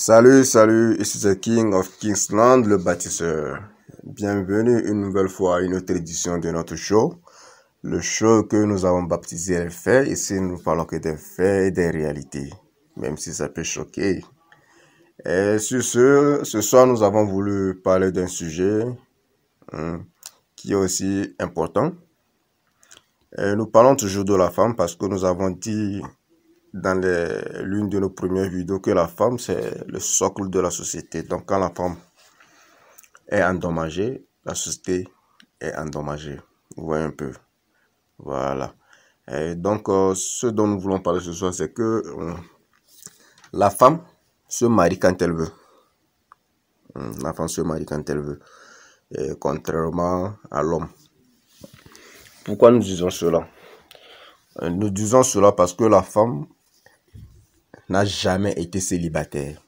Salut, ici c'est King of Kingsland, le bâtisseur. Bienvenue une nouvelle fois à une autre édition de notre show. Le show que nous avons baptisé Les Faits. Ici, nous parlons que des faits et des réalités, même si ça peut choquer. Et sur ce soir, nous avons voulu parler d'un sujet qui est aussi important. Et nous parlons toujours de la femme parce que nous avons dit dans l'une de nos premières vidéos que la femme, c'est le socle de la société. Donc, quand la femme est endommagée, la société est endommagée. Vous voyez un peu. Voilà. Et donc, ce dont nous voulons parler ce soir, c'est que la femme se marie quand elle veut. La femme se marie quand elle veut. Et contrairement à l'homme. Pourquoi nous disons cela? Nous disons cela parce que la femme n'a jamais été célibataire.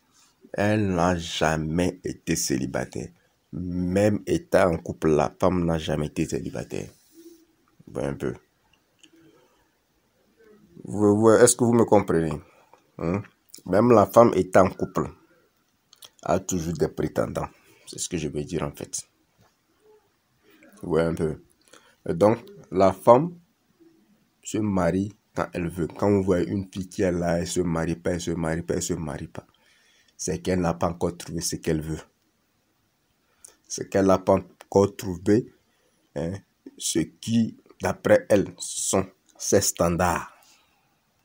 Elle n'a jamais été célibataire. Même étant en couple, la femme n'a jamais été célibataire. Vous voyez un peu. Est-ce que vous me comprenez? Même la femme étant en couple a toujours des prétendants. C'est ce que je veux dire en fait. Vous voyez un peu. Et donc, la femme se marie quand elle veut. Quand vous voyez une fille qui est là, elle se marie pas, elle se marie pas, elle se marie pas. C'est qu'elle n'a pas encore trouvé ce qu'elle veut. C'est qu'elle n'a pas encore trouvé ce qui, d'après elle, sont ses standards.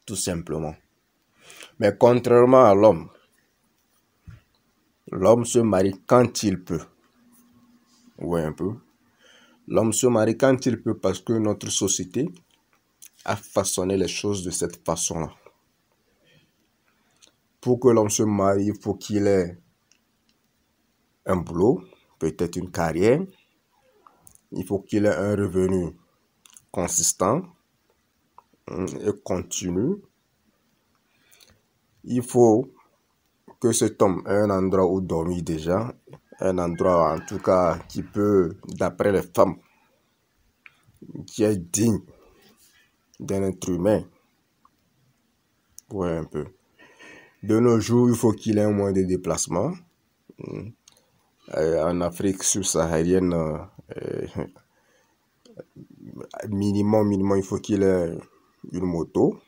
Tout simplement. Mais contrairement à l'homme, l'homme se marie quand il peut. Vous voyez un peu. L'homme se marie quand il peut parce que notre société a façonné les choses de cette façon-là. Pour que l'homme se marie, il faut qu'il ait un boulot, peut-être une carrière. Il faut qu'il ait un revenu consistant et continu. Il faut que cet homme ait un endroit où dormir déjà. Un endroit en tout cas qui peut, d'après les femmes, qui est digne d'un être humain. Ouais, un peu. De nos jours, il faut qu'il ait un moyen de déplacement. En Afrique subsaharienne, minimum, il faut qu'il ait une moto.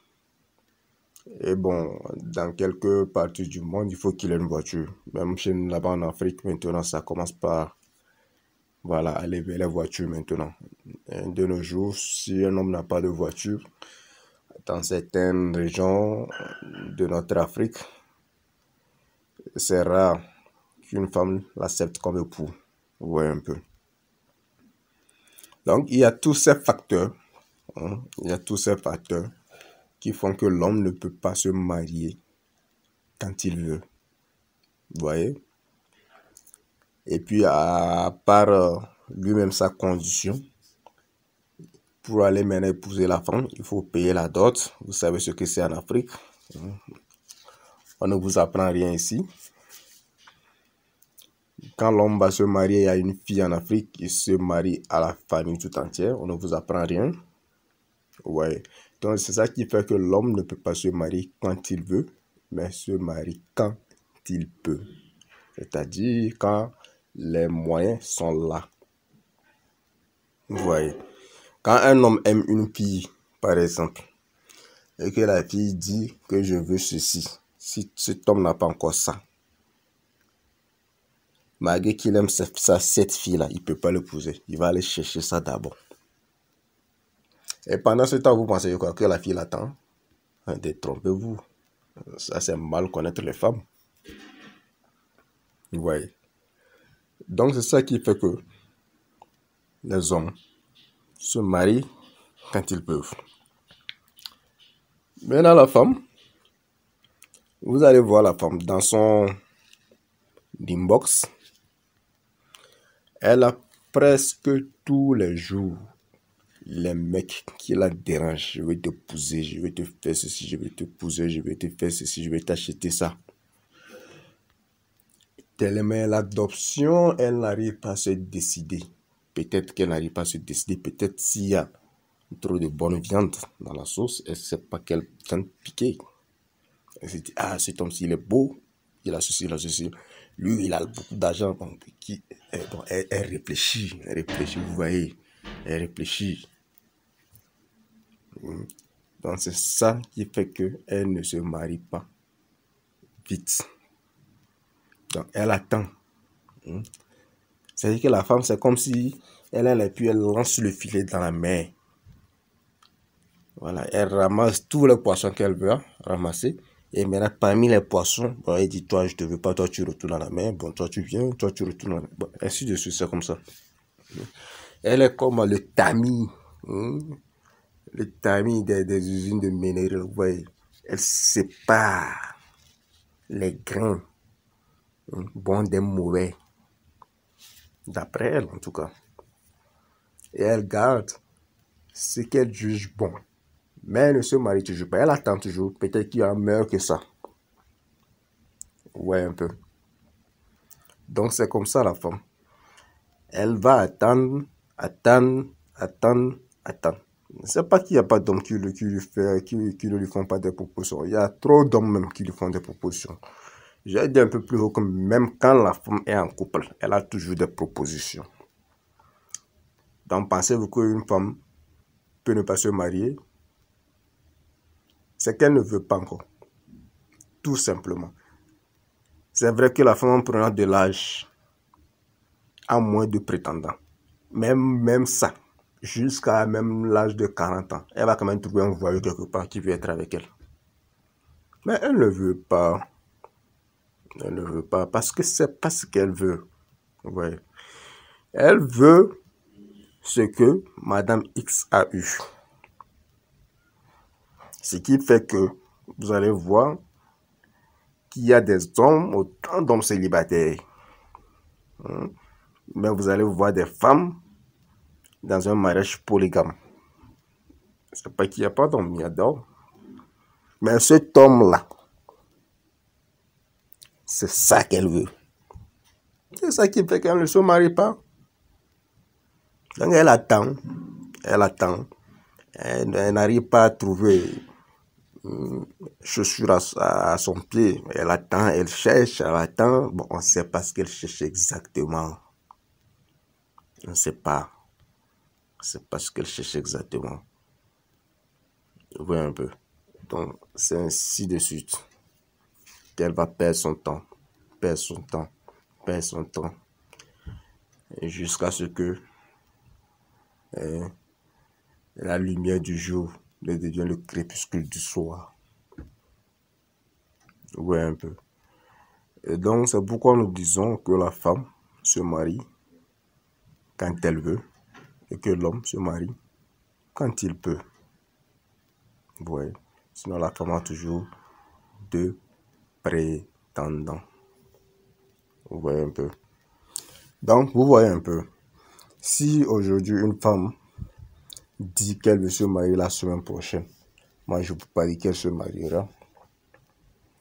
Et bon, dans quelques parties du monde, il faut qu'il ait une voiture. Même chez nous, là-bas en Afrique, maintenant, ça commence par, voilà, aller vers les voitures maintenant. Et de nos jours, si un homme n'a pas de voiture, dans certaines régions de notre Afrique, c'est rare qu'une femme l'accepte comme époux. Vous voyez un peu. Donc, il y a tous ces facteurs, qui font que l'homme ne peut pas se marier quand il veut. Vous voyez? Et puis, à part lui-même sa condition, pour aller maintenant épouser la femme, il faut payer la dot. Vous savez ce que c'est en Afrique. On ne vous apprend rien ici. Quand l'homme va se marier à une fille en Afrique, il se marie à la famille tout entière. On ne vous apprend rien. Ouais. Donc, c'est ça qui fait que l'homme ne peut pas se marier quand il veut, mais se marie quand il peut. C'est-à-dire quand les moyens sont là. Vous voyez. Quand un homme aime une fille, par exemple, et que la fille dit que je veux ceci, si cet homme n'a pas encore ça, malgré qu'il aime cette fille-là, il ne peut pas l'épouser. Il va aller chercher ça d'abord. Et pendant ce temps, vous pensez quoi? Que la fille l'attend? Détrompez-vous. Ça, c'est mal connaître les femmes. Vous voyez. Donc, c'est ça qui fait que les hommes se marient quand ils peuvent. Maintenant, la femme, vous allez voir la femme dans son inbox. Elle a presque tous les jours les mecs qui la dérangent. Je vais t'épouser, je vais te faire ceci, je vais t'épouser, je vais te faire ceci, je vais t'acheter ça. Tellement l'adoption, elle n'arrive pas à se décider. Peut-être qu'elle n'arrive pas à se décider. Peut-être s'il y a trop de bonne viande dans la sauce, elle ne sait pas quelle viande piquer. Elle se dit, ah, cet homme, s'il est beau, il qu'il a ceci, il a ceci. Lui, il a beaucoup d'argent. Donc, elle réfléchit, vous voyez. Elle réfléchit. Donc, c'est ça qui fait qu'elle ne se marie pas vite. Donc, elle attend. C'est-à-dire que la femme, c'est comme si elle a pu, elle lance le filet dans la mer. Voilà, elle ramasse tous les poissons qu'elle veut ramasser. Et maintenant, parmi les poissons, bon, elle dit, toi, je te veux pas, toi, tu retournes dans la mer. Bon, toi, tu viens, toi, tu retournes dans la mer. Bon, ainsi de suite, c'est comme ça. Elle est comme le tamis. Le tamis des usines de minerai. Vous voyez, elle sépare les grains bons des mauvais. D'après elle, en tout cas. Et elle garde ce qu'elle juge bon. Mais elle ne se marie toujours pas. Elle attend toujours. Peut-être qu'il y a meilleur que ça. Ouais, un peu. Donc, c'est comme ça, la femme. Elle va attendre, attendre, attendre, attendre. C'est pas qu'il n'y a pas d'hommes qui ne lui font pas des propositions. Il y a trop d'hommes même qui lui font des propositions. J'ai dit un peu plus haut que même quand la femme est en couple, elle a toujours des propositions. Donc, pensez-vous qu'une femme peut ne pas se marier? C'est qu'elle ne veut pas encore. Tout simplement. C'est vrai que la femme, en prenant de l'âge, a moins de prétendants. Même ça, jusqu'à même l'âge de 40 ans, elle va quand même trouver un voyou quelque part qui veut être avec elle. Mais elle ne veut pas. Elle ne veut pas parce que c'est pas ce qu'elle veut. Ouais. Elle veut ce que Madame X a eu. Ce qui fait que vous allez voir qu'il y a des hommes, autant d'hommes célibataires. Mais vous allez voir des femmes dans un mariage polygame. C'est pas qu'il n'y a pas d'homme, il y a d'hommes. Mais cet homme-là, c'est ça qu'elle veut. C'est ça qui fait qu'elle ne se marie pas. Donc elle attend. Elle n'arrive pas à trouver chaussure à son pied. Elle attend, elle cherche, elle attend. Bon, on ne sait pas ce qu'elle cherche exactement. On ne sait pas. On ne sait pas ce qu'elle cherche exactement. Vous voyez un peu. Donc, c'est ainsi de suite qu'elle va perdre son temps. Perdre son temps. Perdre son temps. Et jusqu'à ce que la lumière du jour devient le crépuscule du soir. Ouais, un peu. Et donc, c'est pourquoi nous disons que la femme se marie quand elle veut et que l'homme se marie quand il peut. Ouais. Sinon, la femme a toujours deux prétendants. Vous voyez un peu. Donc, vous voyez un peu. Si aujourd'hui, une femme dit qu'elle veut se marier la semaine prochaine, moi, je ne peux pas dire qu'elle se mariera.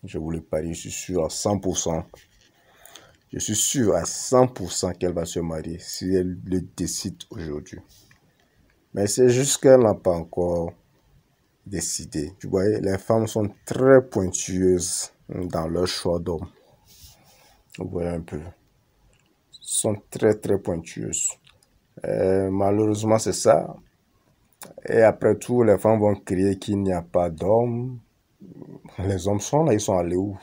Je vous le parie, je suis sûr à 100%. Je suis sûr à 100% qu'elle va se marier si elle le décide aujourd'hui. Mais c'est juste qu'elle n'a pas encore décidé. Tu vois, les femmes sont très pointueuses dans leur choix d'homme. Vous voyez un peu. Sont très pointueuses. Malheureusement, c'est ça. Et après tout, les femmes vont crier qu'il n'y a pas d'hommes. Les hommes sont là, ils sont allés où?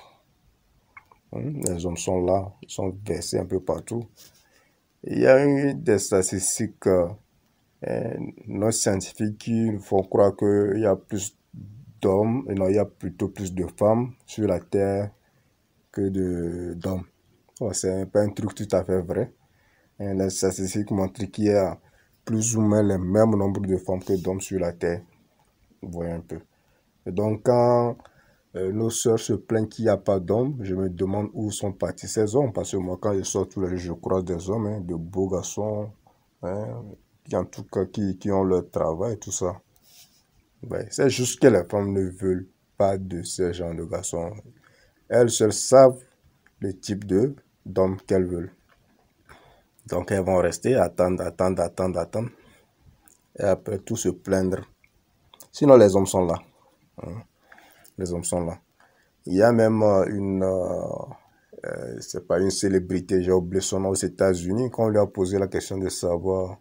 Les hommes sont là, ils sont versés un peu partout. Il y a eu des statistiques non scientifiques qui nous font croire qu'il y a plus d'hommes, et non, il y a plutôt plus de femmes sur la Terre que d'hommes. Oh, c'est pas un truc tout à fait vrai. Et les statistiques montrent qu'il y a plus ou moins le même nombre de femmes que d'hommes sur la Terre. Vous voyez un peu. Et donc, quand nos sœurs se plaignent qu'il n'y a pas d'hommes, je me demande où sont partis ces hommes. Parce que moi, quand je sors tous les jours, je croise des hommes, de beaux garçons, qui en tout cas qui ont leur travail et tout ça. Ouais, c'est juste que les femmes ne veulent pas de ce genre de garçons. Elles seules savent le type d'hommes qu'elles veulent. Donc elles vont rester, attendre. Et après tout se plaindre. Sinon les hommes sont là. Les hommes sont là. Il y a même c'est pas une célébrité, j'ai oublié son nom aux États-Unis, quand on lui a posé la question de savoir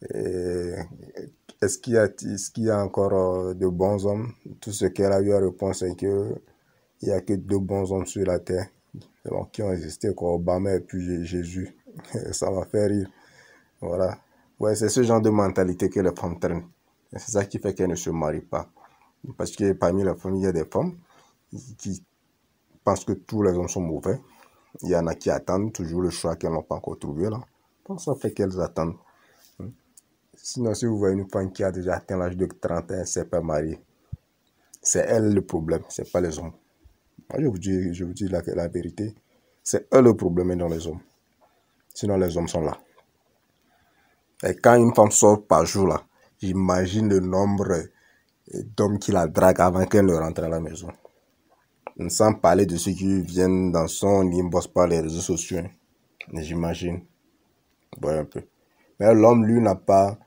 est-ce qu'il y a encore de bons hommes, tout ce qu'elle a eu à répondre, c'est que il y a que deux bons hommes sur la terre, donc, qui ont existé, quoi, Obama et puis Jésus. Ça m'a fait rire. Voilà. Ouais, c'est ce genre de mentalité que les femmes traînent. C'est ça qui fait qu'elles ne se marient pas. Parce que parmi les femmes, il y a des femmes qui pensent que tous les hommes sont mauvais. Il y en a qui attendent toujours le choix qu'elles n'ont pas encore trouvé là. Donc ça fait qu'elles attendent. Sinon, si vous voyez une femme qui a déjà atteint l'âge de 30 ans, elle ne s'est pas mariée. C'est elle le problème, c'est pas les hommes. Moi, je vous dis la vérité. C'est eux le problème et non les hommes. Sinon, les hommes sont là. Et quand une femme sort par jour là, j'imagine le nombre d'hommes qui la draguent avant qu'elle ne rentre à la maison. Sans parler de ceux qui viennent dans son inbox par les réseaux sociaux. J'imagine. Ouais, un peu. Mais l'homme, lui, n'a pas,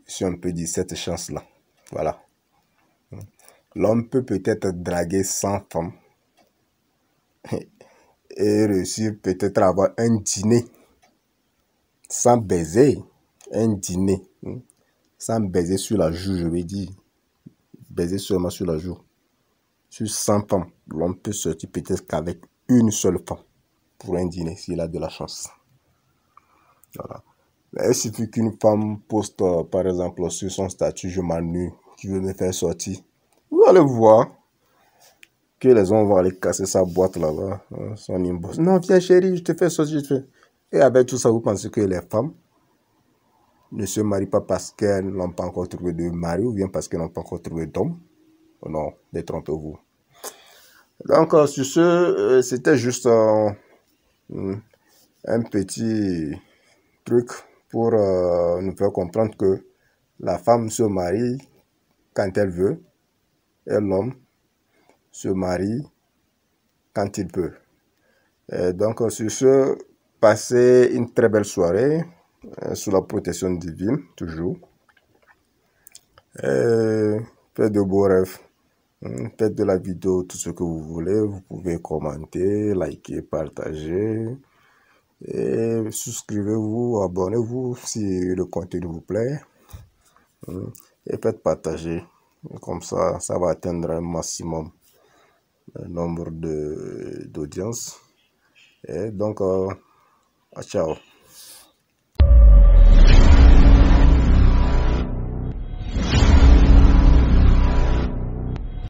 si on peut dire, cette chance-là. Voilà. L'homme peut peut-être draguer 100 femmes et réussir peut-être à avoir un dîner sans baiser. Un dîner. Sans baiser sur la joue, je vais dire. Baiser seulement sur la joue. Sur 100 femmes, l'homme peut sortir peut-être qu'avec une seule femme pour un dîner, s'il a de la chance. Voilà. Mais il suffit qu'une femme poste, par exemple, sur son statut, je m'ennuie, qui veut me faire sortir. Vous allez voir que les hommes vont aller casser sa boîte là-bas, son inbox. Non, viens chérie, je te fais sortir, je te fais. Et avec tout ça, vous pensez que les femmes ne se marient pas parce qu'elles n'ont pas encore trouvé de mari ou bien parce qu'elles n'ont pas encore trouvé d'homme? Non, détrompez-vous. Donc, sur ce, c'était juste un petit truc pour nous faire comprendre que la femme se marie quand elle veut et l'homme se marie quand il peut. Et donc, sur ce, passez une très belle soirée sous la protection divine, toujours. Et faites de beaux rêves. Faites de la vidéo tout ce que vous voulez. Vous pouvez commenter, liker, partager. Et souscrivez-vous, abonnez-vous si le contenu vous plaît. Et faites partager. Comme ça va atteindre un maximum nombre d'audience. Et donc, ciao.